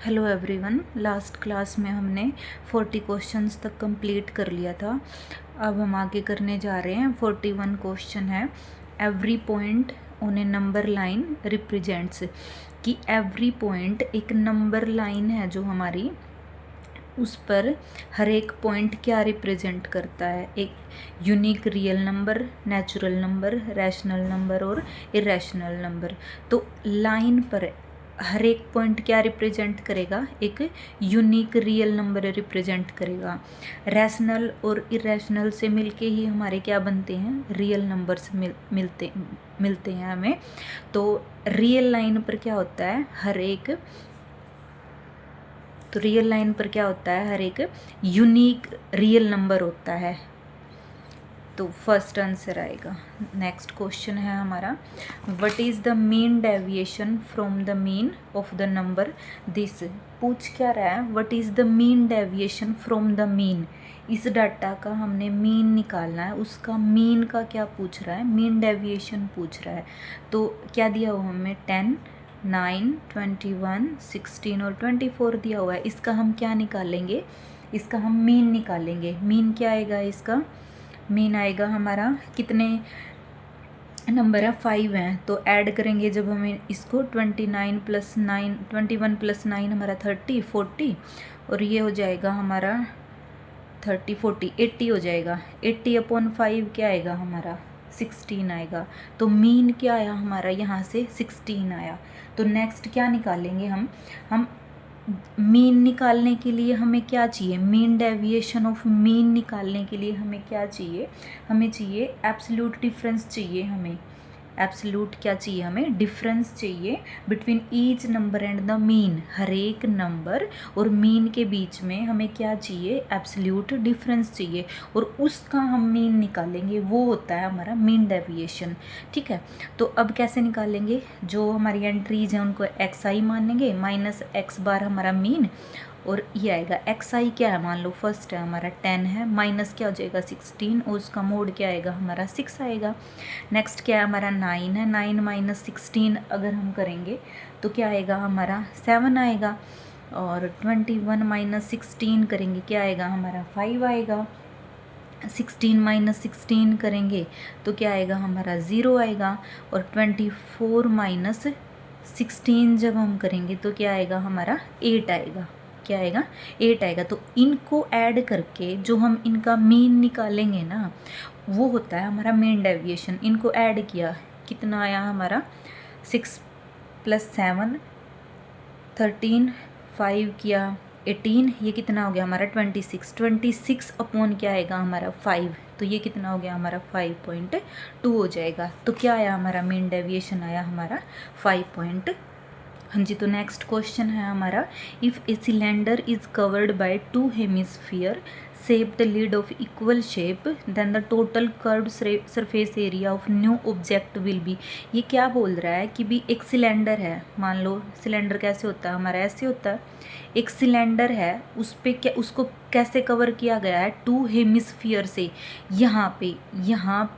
Hello everyone. Last class में हमने 40 questions तक कंप्लीट कर लिया था। अब हम आगे करने जा रहे हैं। 41 क्वेश्चन है। Every point on A number line represents, कि एवरी पॉइंट एक नंबर लाइन है जो हमारी, उस पर हर एक पॉइंट क्या रिप्रेजेंट करता है। एक unique real number, natural number, rational number और इरेशनल नंबर। तो लाइन पर हर एक पॉइंट क्या रिप्रेजेंट करेगा, एक यूनिक रियल नंबर रिप्रेजेंट करेगा। रैशनल और इरेशनल से मिलके ही हमारे क्या बनते हैं, रियल नंबर्स मिलते हैं हमें। तो रियल लाइन पर क्या होता है, रियल लाइन पर क्या होता है, हर एक यूनिक रियल नंबर होता है। तो फर्स्ट आंसर आएगा। नेक्स्ट क्वेश्चन है हमारा, what is the mean deviation from the mean of the number this. पूछ क्या रहा है, what is the mean deviation from the mean. इस डाटा का हमने मीन निकालना है, उसका मीन का क्या पूछ रहा है, मीन डेविएशन पूछ रहा है। तो क्या दिया हुआ हमें, 10, 9, 21, 16 और 24 दिया हुआ है। इसका हम क्या निकालेंगे, इसका हम मीन निकालेंगे। मीन क्या आएगा, इसका मीन आएगा हमारा, कितने नंबर है, 5 हैं। तो ऐड करेंगे जब हमें इसको, 29 + 9, 21 + 9 हमारा 30, 40, और ये हो जाएगा हमारा 30, 40, 80 हो जाएगा। 80/5 क्या आएगा हमारा, 16 आएगा। तो मीन क्या आया हमारा, यहाँ से 16 आया। तो नेक्स्ट क्या निकालेंगे हम मीन निकालने के लिए हमें क्या चाहिए, मीन डेविएशन ऑफ मीन निकालने के लिए हमें क्या चाहिए, हमें चाहिए एब्सोल्यूट डिफरेंस चाहिए। हमें एब्सोल्यूट क्या चाहिए, हमें डिफरेंस चाहिए between each number and the mean. हर एक नंबर और मीन के बीच में हमें क्या चाहिए, एब्सोल्यूट डिफरेंस चाहिए, और उसका हम मीन निकालेंगे। वो होता है हमारा मीन डेविएशन। ठीक है, तो अब कैसे निकालेंगे, जो हमारी एंट्रीज हैं उनको XI मानेंगे, -X बार हमारा मीन, और ये आएगा XI क्या है, मान लो फर्स्ट है हमारा 10 है, माइनस क्या हो जाएगा 16, और उसका मोड क्या आएगा हमारा 6 आएगा। नेक्स्ट क्या है हमारा 9 है, 9 - 16 अगर हम करेंगे तो क्या आएगा हमारा 7 आएगा। और 21 - 16 करेंगे, क्या आएगा हमारा 5 आएगा। 16 - 16 करेंगे तो क्या आएगा हमारा 0 आएगा। और 24 - 16 जब हम करेंगे तो क्या आएगा हमारा 8 आएगा। क्या आएगा, 8 आएगा। तो इनको ऐड करके जो हम इनका मीन निकालेंगे ना, वो होता है हमारा मीन डेविएशन। इनको ऐड किया, कितना आया हमारा, 6 + 7, 13, 5 किया 18, ये कितना हो गया हमारा 26 अपॉन क्या आएगा हमारा 5। तो ये कितना हो गया हमारा 5.2 हो जाएगा। तो क्या आया हमारा मीन डेविएशन, आया हमारा 5. हाँ जी, तो नेक्स्ट क्वेश्चन है हमारा, if a cylinder is covered by 2 hemisphere shaped lid of equal shape then the total curved surface area of new object will be। ये क्या बोल रहा है कि भी एक सिलेंडर है, मान लो सिलेंडर कैसे होता है हमारा, ऐसे होता है। एक सिलेंडर है, उस पे क्या, उसको कैसे कवर किया गया है, 2 हेमिस्फीयर से। यहाँ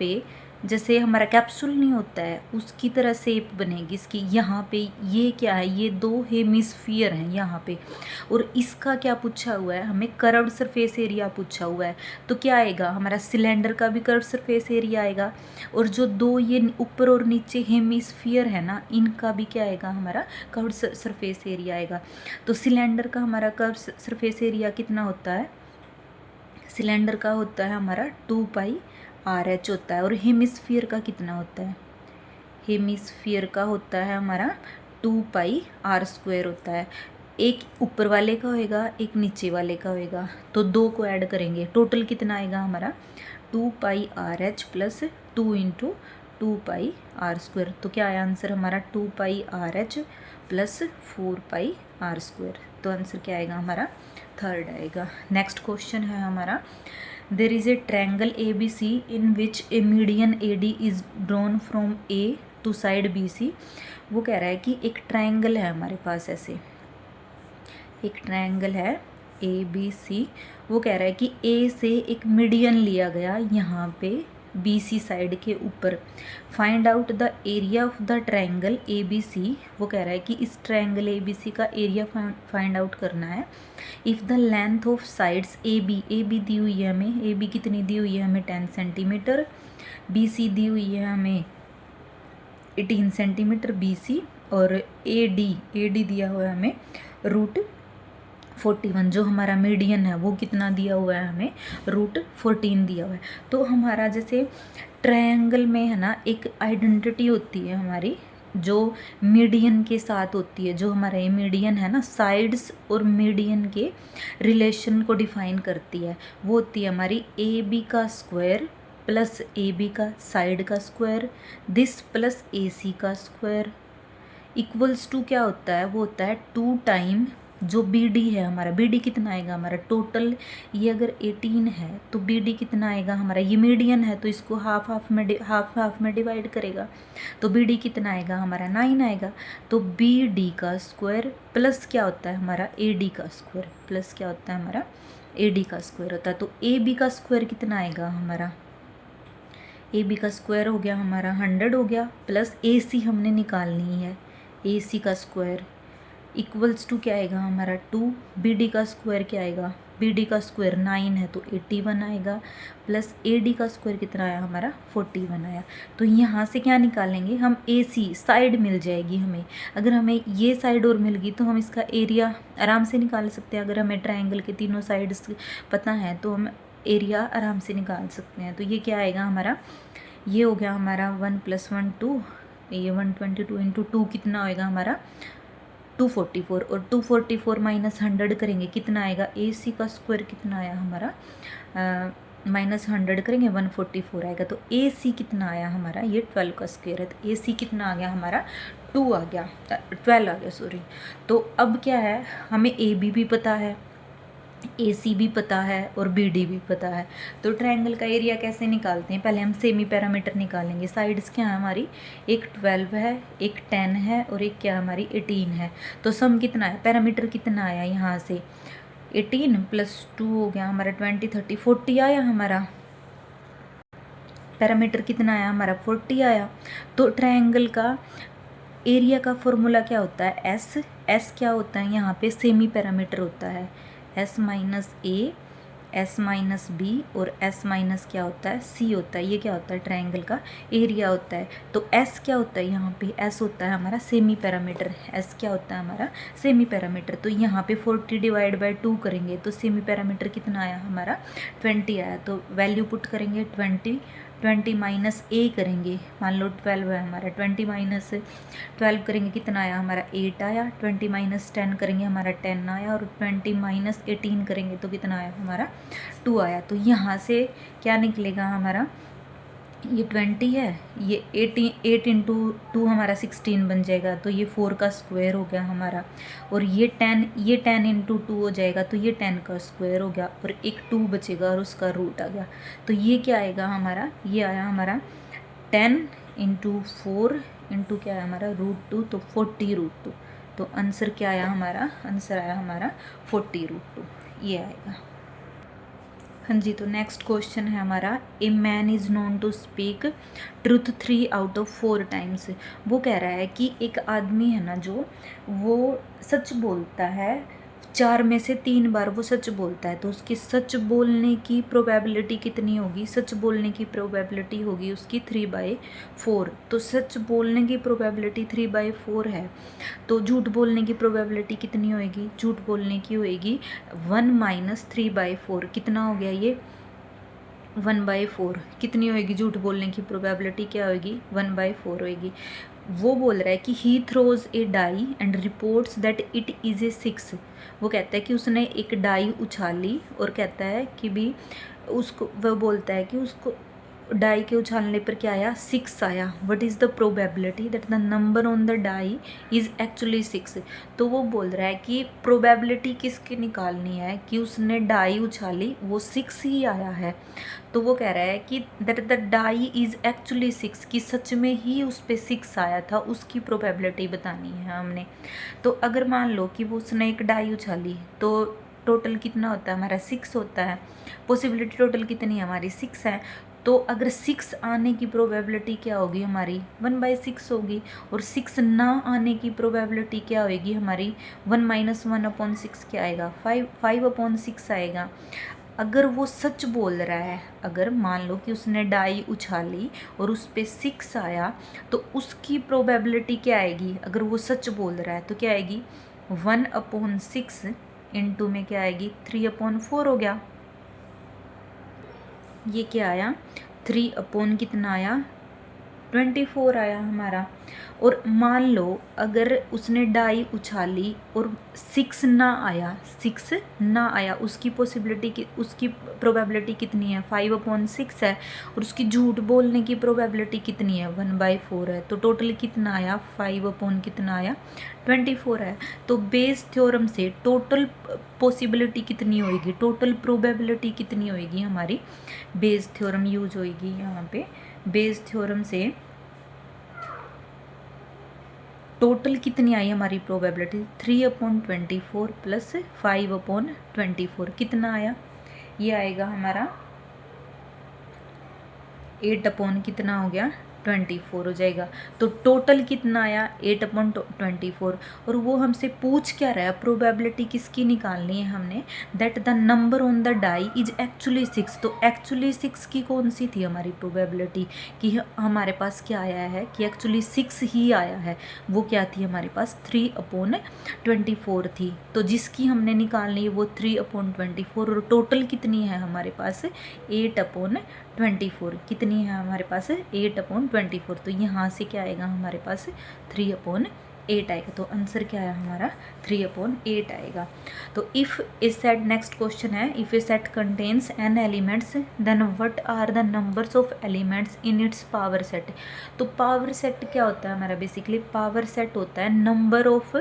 पे जैसे हमारा कैप्सूल नहीं होता है, उसकी तरह शेप बनेगी इसकी। यहाँ पे ये क्या है, ये 2 हेमिस्फीयर हैं यहाँ पे, और इसका क्या पूछा हुआ है हमें, कर्व्ड सरफेस एरिया पूछा हुआ है। तो क्या आएगा हमारा, सिलेंडर का भी कर्व्ड सरफेस एरिया आएगा, और जो 2 ये ऊपर और नीचे हेमिस्फीयर है ना, इनका भी क्या आएगा हमारा, कर्व्ड सरफेस एरिया आएगा। तो सिलेंडर का हमारा कर्व्ड सरफेस एरिया कितना होता है, सिलेंडर का होता है हमारा 2πRH होता है। और हेमिस्फीयर का कितना होता है, हेमिस्फीयर का होता है हमारा 2πr² होता है। एक ऊपर वाले का होएगा, एक नीचे वाले का होएगा, तो 2 को ऐड करेंगे, टोटल कितना आएगा हमारा 2πRH + 2 × 2πr²। तो क्या आया आंसर हमारा 2πRH + 4πr²। तो आंसर क्या आएगा हमारा, थर्ड आएगा। नेक्स्ट क्वेश्चन है हमारा, there is a triangle ABC in which a median AD is drawn from A to side BC। वो कह रहा है कि एक ट्रायंगल है हमारे पास, ऐसे एक ट्रायंगल है ABC। वो कह रहा है कि A से एक मीडियन लिया गया यहाँ पे BC साइड के ऊपर। Find out the area of the triangle ABC। वो कह रहा है कि इस ट्रायंगल ABC का एरिया फाइंड आउट करना है। If the length of sides AB दी हुई है हमें, AB कितनी दी हुई है हमें 10 सेंटीमीटर, BC दी हुई है हमें 18 सेंटीमीटर BC, और AD दिया हुआ है हमें √41। जो हमारा मीडियन है वो कितना दिया हुआ है हमें, √14 दिया हुआ है। तो हमारा जैसे ट्रायंगल में है ना एक आइडेंटिटी होती है हमारी जो मीडियन के साथ होती है। जो हमारा ये मीडियन है ना, साइड्स और मीडियन के रिलेशन को डिफाइन करती है। वो होती है हमारी AB का स्क्वायर प्लस AB का साइड का स्क्वायर, दिस प्लस AC का स्क्वायर इक्वल्स टू क्या होता है, वो होता है 2 टाइम जो BD है हमारा। BD कितना आएगा हमारा टोटल, ये अगर 18 है तो BD कितना आएगा हमारा, ये मीडियन है तो इसको हाफ में डिवाइड करेगा, तो BD कितना आएगा हमारा 9 आएगा। तो BD का स्क्वायर प्लस क्या होता है हमारा AD का स्क्वायर, प्लस क्या होता है हमारा AD का स्क्वायर होता है। तो AB का स्क्वायर कितना आएगा हमारा, AB का स्क्वायर हो गया हमारा 100 हो गया, प्लस AC हमने निकालनी है, AC का स्क्वायर इक्वल्स टू क्या आएगा हमारा 2। BD का स्क्वायर क्या आएगा, BD का स्क्वायर 9 है तो 81 आएगा, प्लस AD का स्क्वायर कितना आया हमारा 41 आया। तो यहाँ से क्या निकालेंगे हम, AC साइड मिल जाएगी हमें। अगर हमें ये साइड और मिल गई तो हम इसका एरिया आराम से निकाल सकते हैं। अगर हमें ट्रायंगल के तीनों साइड्स पता है तो हम एरिया आराम से निकाल सकते हैं। तो ये क्या आएगा हमारा, ये हो गया हमारा 1 + 1 2, ये 122 × 2 कितना होएगा हमारा 244, और 244 माइनस 100 करेंगे कितना आएगा, AC का स्क्वायर कितना आया हमारा माइनस 100 करेंगे 144 आएगा। तो AC कितना आया हमारा, ये 12 का स्क्वायर है तो AC कितना आ गया हमारा 2 आ गया, 12 आ गया सॉरी। तो अब क्या है, हमें AB भी पता है, AC भी पता है और BD भी पता है। तो ट्रायंगल का एरिया कैसे निकालते हैं, पहले हम सेमी पैरामीटर निकालेंगे। साइड्स क्या है हमारी, एक 12 है, एक 10 है और एक क्या हमारी 18 है। तो सम कितना है, पैरामीटर कितना आया यहाँ से 18 + 2 हो गया हमारा 20 30 40 आया हमारा, पैरामीटर कितना आया हमारा 40 आया। तो ट्रायंगल का एरिया का फॉर्मूला क्या होता है, S क्या होता है यहाँ पे सेमी पैरामीटर होता है, S - A S - B और S - क्या होता है C होता है। ये क्या होता है ट्रायंगल का एरिया होता है। तो S क्या होता है यहाँ पे, S होता है हमारा सेमी पैरामीटर, S क्या होता है हमारा सेमी पैरामीटर। तो यहाँ पे 40 / 2 करेंगे तो सेमी पैरामीटर कितना आया हमारा 20 आया। तो वैल्यू पुट करेंगे 20 - A करेंगे, मान लो 12 है हमारा, 20 - 12 करेंगे कितना आया हमारा 8 आया, 20 - 10 करेंगे हमारा 10 आया, और 20 - 18 करेंगे तो कितना आया हमारा 2 आया। तो यहाँ से क्या निकलेगा हमारा, ये 20 है, ये 8 × 2 हमारा 16 बन जाएगा, तो ये 4 का स्क्वायर हो गया हमारा, और ये 10 × 2 हो जाएगा तो ये 10 का स्क्वायर हो गया, और एक 2 बचेगा और उसका रूट आ गया। तो ये क्या आएगा हमारा, ये आया हमारा 10 × 4 × क्या आया हमारा √2, तो 40 √2। तो आंसर क्या आया हमारा, आंसर आया हमारा 40 √2, ये आएगा। हाँ जी, तो नेक्स्ट क्वेश्चन है हमारा, a man is known to speak truth 3 out of 4 times. वो कह रहा है कि एक आदमी है ना जो वो सच बोलता है 4 में से 3 बार वो सच बोलता है, तो उसकी सच बोलने की प्रोबेबिलिटी कितनी होगी, सच बोलने की प्रोबेबिलिटी होगी उसकी 3/4। तो सच बोलने की प्रोबेबिलिटी 3/4 है, तो झूठ बोलने की प्रोबेबिलिटी कितनी होएगी, झूठ बोलने की होएगी 1 - 3/4। कितना हो गया ये 1/4, कितनी होएगी झूठ बोलने की प्रोबेबिलिटी, क्या होएगी 1/4 होएगी। वो बोल रहा है कि he throws a die and reports that it is a 6। वो कहता है कि उसने एक डाई उछाली और कहता है कि भी उसको, वह बोलता है कि उसको डाई के उछालने पर क्या आया 6 आया। What is the probability that the number on the die is actually 6। तो वो बोल रहा है कि प्रोबेबिलिटी किसकी निकालनी है कि उसने डाई उछाली वो 6 ही आया है। तो वो कह रहा है कि that the die is actually 6, कि सच में ही उस पर 6 आया था, उसकी प्रोबेबिलिटी बतानी है हमने। तो अगर मान लो कि वो उसने एक डाई उछाली तो टोटल कितना होता है हमारा 6 होता है, पॉसिबिलिटी टोटल कितनी है हमारी 6 है। तो अगर 6 आने की प्रोबेबिलिटी क्या होगी हमारी 1/6 होगी, और 6 ना आने की प्रोबेबिलिटी क्या होगी हमारी 1 - 1/6 क्या आएगा 5/6 आएगा। अगर वो सच बोल रहा है, अगर मान लो कि उसने डाई उछाली और उस पर 6 आया, तो उसकी प्रोबेबिलिटी क्या आएगी, अगर वो सच बोल रहा है तो क्या आएगी 1/6 इंटू में क्या आएगी 3/4 हो गया। ये क्या आया 3 कितना आया 24 आया हमारा। और मान लो अगर उसने डाई उछाली और 6 ना आया, उसकी पॉसिबिलिटी की उसकी प्रोबेबिलिटी कितनी है 5/6 है, और उसकी झूठ बोलने की प्रोबेबिलिटी कितनी है 1/4 है। तो टोटल कितना आया 5 कितना आया 24 है। तो बेस थ्योरम से टोटल पॉसिबिलिटी कितनी होगी, टोटल प्रोबेबिलिटी कितनी होगी हमारी, बेस थ्योरम यूज होगी यहाँ पे। बेस थ्योरम से टोटल कितनी आई हमारी प्रोबेबिलिटी 3/24 प्लस 5/24 कितना आया, ये आएगा हमारा 8 कितना हो गया 24 हो जाएगा। तो टोटल कितना आया 8/24। और वो हमसे पूछ क्या रहा है, प्रोबेबिलिटी किसकी निकालनी है हमने, that the number on the die is actually 6। तो एक्चुअली 6 की कौन सी थी हमारी प्रोबेबिलिटी कि हमारे पास क्या आया है कि एक्चुअली 6 ही आया है, वो क्या थी हमारे पास 3/24 थी। तो जिसकी हमने निकालनी है वो 3/24, और टोटल कितनी है हमारे पास 8/24 कितनी है हमारे पास 8/24। तो यहाँ से क्या आएगा हमारे पास 3/8 आएगा। तो आंसर क्या आया हमारा 3/8 आएगा। तो if a set, next question है, if a set contains n elements then what are the numbers of elements in its power set. तो पावर सेट क्या होता है हमारा, बेसिकली पावर सेट होता है number of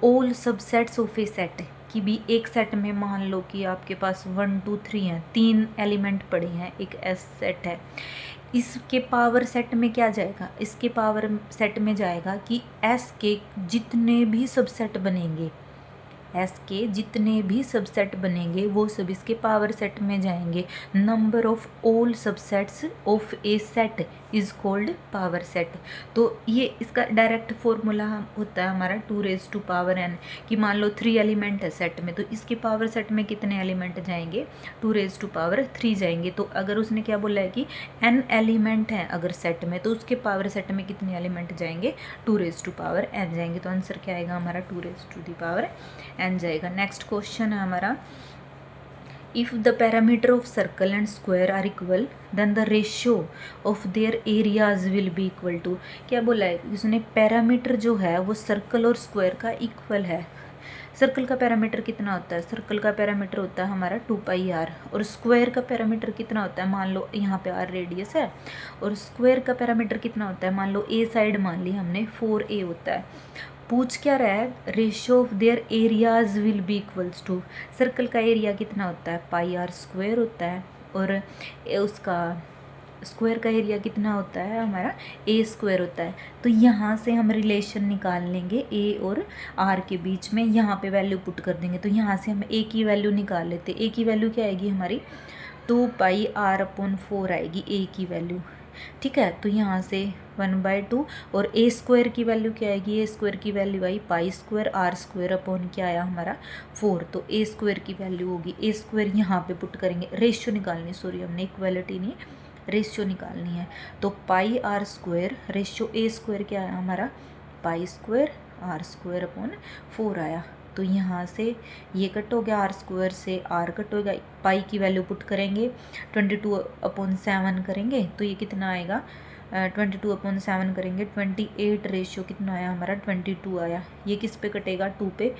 all subsets of a set. कि भी एक सेट में मान लो कि आपके पास 1 2 3 हैं, 3 एलिमेंट पड़े हैं, एक एस सेट है, इसके पावर सेट में क्या जाएगा, इसके पावर सेट में जाएगा कि एस के जितने भी सबसेट बनेंगे, एस के जितने भी सबसेट बनेंगे वो सब इसके पावर सेट में जाएंगे। Number of all subsets of a set is called power set. तो ये इसका डायरेक्ट फॉर्मूला होता है हमारा 2n, कि मान लो 3 एलिमेंट है सेट में, तो इसके पावर सेट में कितने एलिमेंट जाएंगे 2 जाएंगे। तो अगर उसने क्या बोला है कि n एलिमेंट हैं अगर सेट में, तो उसके पावर सेट में कितने एलिमेंट जाएंगे 2n जाएंगे। तो आंसर क्या आएगा हमारा 2n जाएगा। नेक्स्ट क्वेश्चन है हमारा, if the parameter of circle and square are equal then the ratio of their areas will be equal to. क्या बोला है उसने, पैरामीटर जो है वो सर्कल और स्क्वायर का इक्वल है। सर्कल का पैरामीटर कितना होता है, सर्कल का पैरामीटर होता है हमारा 2πr, और स्क्वायर का पैरामीटर कितना होता है, मान लो यहाँ पे r रेडियस है, और स्क्वायर का पैरामीटर कितना होता है, मान लो a साइड मान ली हमने 4a होता है। पूछ क्या रहा है, ratio of their areas will be equals to, circle का एरिया कितना होता है πr² होता है, और उसका स्क्वायर का एरिया कितना होता है हमारा a² होता है। तो यहाँ से हम रिलेशन निकाल लेंगे a और r के बीच में, यहाँ पे वैल्यू पुट कर देंगे। तो यहाँ से हम a की वैल्यू निकाल लेते, a की वैल्यू क्या आएगी हमारी 2πr/4 आएगी a की वैल्यू, ठीक है। तो यहाँ से 1/2, और a² की वैल्यू क्या आएगी, a² की वैल्यू आई π² r² अपॉन क्या आया हमारा 4। तो a² की वैल्यू होगी, a² यहाँ पे पुट करेंगे, रेशियो निकालनी, सॉरी हमने इक्वालिटी नहीं रेशियो निकालनी है। तो πr² रेशियो a² क्या आया हमारा π² r² अपॉन 4 आया। तो यहाँ से ये कट हो गया, r² से r कट हो गया, पाई की वैल्यू पुट करेंगे 22/7 करेंगे, तो ये कितना आएगा 22/7 करेंगे 28 रेशियो कितना आया हमारा 22 आया। ये किस पे कटेगा 2 पे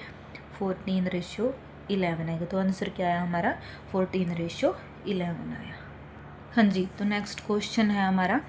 14/11 आएगा। तो आंसर क्या आया हमारा 14/11 आया। हाँ जी, तो नेक्स्ट क्वेश्चन है हमारा,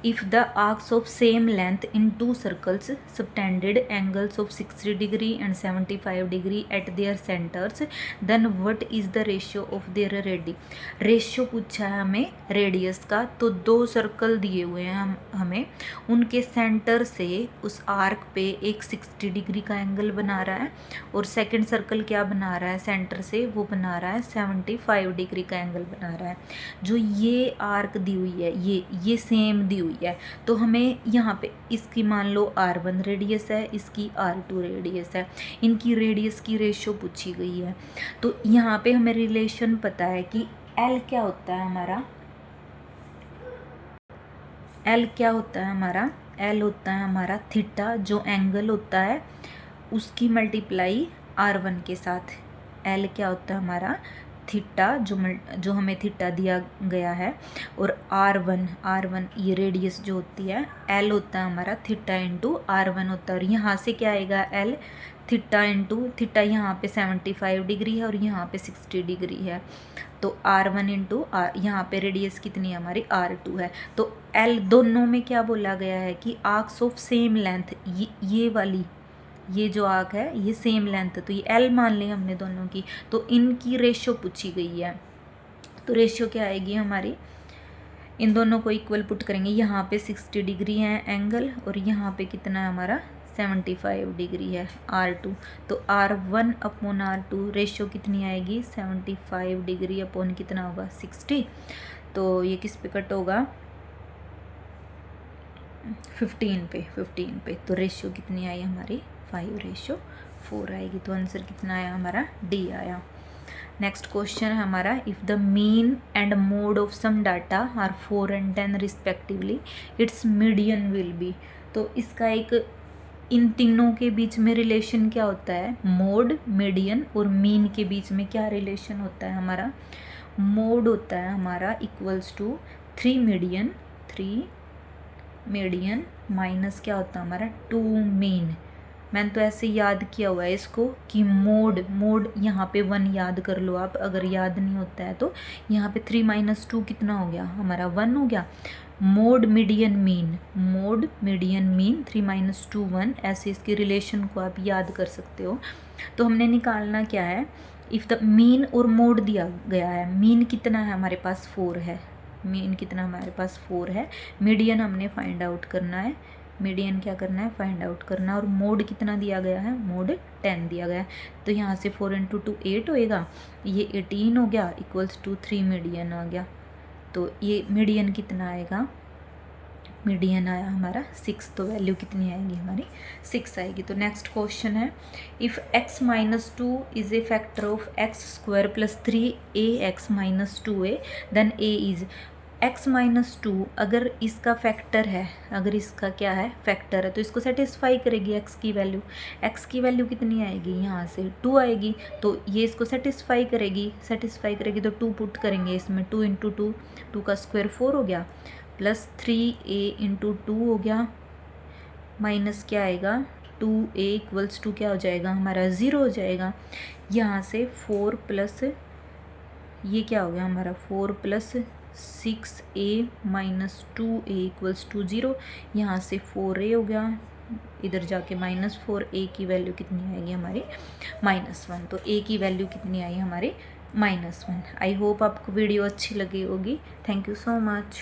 if the arcs of same length in 2 circles subtended angles of 60 degree and 75 degree at there centres then what is the ratio of there ready. Ratio पूछा है हमें रेडियस का। तो 2 सर्कल दिए हुए हैं हमें, उनके सेंटर से उस आर्क पे एक 60 डिग्री का एंगल बना रहा है, और सेकेंड सर्कल क्या बना रहा है सेंटर से, वो बना रहा है 75 डिग्री का एंगल बना रहा है। जो ये आर्क दी हुई है, ये सेम दी हुई है, तो हमें यहाँ पे इसकी मान लो R1 रेडियस है, इसकी R2 रेडियस है, इनकी रेडियस की रेशो पूछी गई है। तो यहाँ पे हमें रिलेशन पता है कि L क्या होता है हमारा, L क्या होता है हमारा, L होता है हमारा थीटा, जो एंगल होता है उसकी मल्टीप्लाई R1 के साथ। L क्या होता है हमारा थीटा, जो हमें थीटा दिया गया है, और R1 ये रेडियस जो होती है, L होता है हमारा थीटा इंटू R1 होता है। और यहाँ से क्या आएगा L थीटा इंटू थीटा, यहाँ पे 75 डिग्री है और यहाँ पे 60 डिग्री है, तो R1 इंटू यहाँ पे रेडियस कितनी है हमारी R2 है। तो L दोनों में क्या बोला गया है कि आर्क्स ऑफ सेम लेंथ, ये वाली ये जो आर्क है ये सेम लेंथ है, तो ये L मान ली हमने दोनों की, तो इनकी रेशो पूछी गई है। तो रेशियो क्या आएगी हमारी, इन दोनों को इक्वल पुट करेंगे, यहाँ पे 60 डिग्री है एंगल और यहाँ पे कितना है हमारा 75 डिग्री है R2, तो R1 अपॉन R2 रेशियो कितनी आएगी 75 डिग्री अपॉन कितना होगा 60, तो ये किस पे कट होगा 15 पे, तो रेशियो कितनी आई हमारी 5:4 आएगी। तो आंसर कितना आया हमारा D आया। नेक्स्ट क्वेश्चन है हमारा, if the mean and mode of some data are 4 and 10 respectively, its median will be. तो इसका एक इन तीनों के बीच में रिलेशन क्या होता है, मोड, मीडियन और मीन के बीच में क्या रिलेशन होता है हमारा, मोड होता है हमारा इक्वल्स टू 3 मीडियन माइनस क्या होता है हमारा 2 मीन। मैंने तो ऐसे याद किया हुआ है इसको कि मोड यहाँ पे 1 याद कर लो आप, अगर याद नहीं होता है तो यहाँ पे 3 - 2 कितना हो गया हमारा 1 हो गया। मोड मीडियन मीन 3 - 2 1, ऐसे इसके रिलेशन को आप याद कर सकते हो। तो हमने निकालना क्या है, इफ़ द मीन और मोड दिया गया है, मीन कितना है हमारे पास 4 है, मीन कितना हमारे पास 4 है, मीडियन हमने फाइंड आउट करना है, मीडियन क्या करना है फाइंड आउट करना है, और मोड कितना दिया गया है, मोड 10 दिया गया है। तो यहाँ से 4 × 2 8 होएगा, ये 18 हो गया इक्वल्स टू 3 मीडियन आ गया। तो ये मीडियन कितना आएगा, मीडियन आया हमारा 6, तो वैल्यू कितनी आएगी हमारी 6 आएगी। तो नेक्स्ट क्वेश्चन है, if x - 2 is a factor of x² + 3ax - 2a, then a is x - 2 अगर इसका फैक्टर है, अगर इसका क्या है फैक्टर है, तो इसको सेटिस्फाई करेगी x की वैल्यू कितनी आएगी, यहाँ से 2 आएगी, तो ये इसको सेटिस्फाई करेगी तो 2 पुट करेंगे इसमें, 2 × 2 2 का स्क्वायर 4 हो गया, प्लस 3a × 2 हो गया, माइनस क्या आएगा 2a = 2 क्या हो जाएगा हमारा 0 हो जाएगा। यहाँ से 4 प्लस ये क्या हो गया हमारा 4 + 6a - 2a = 0, यहाँ से 4a हो गया, इधर जाके -4, a की वैल्यू कितनी आएगी हमारी -1, तो a की वैल्यू कितनी आई हमारी -1। आई होप आपको वीडियो अच्छी लगी होगी। Thank you so much.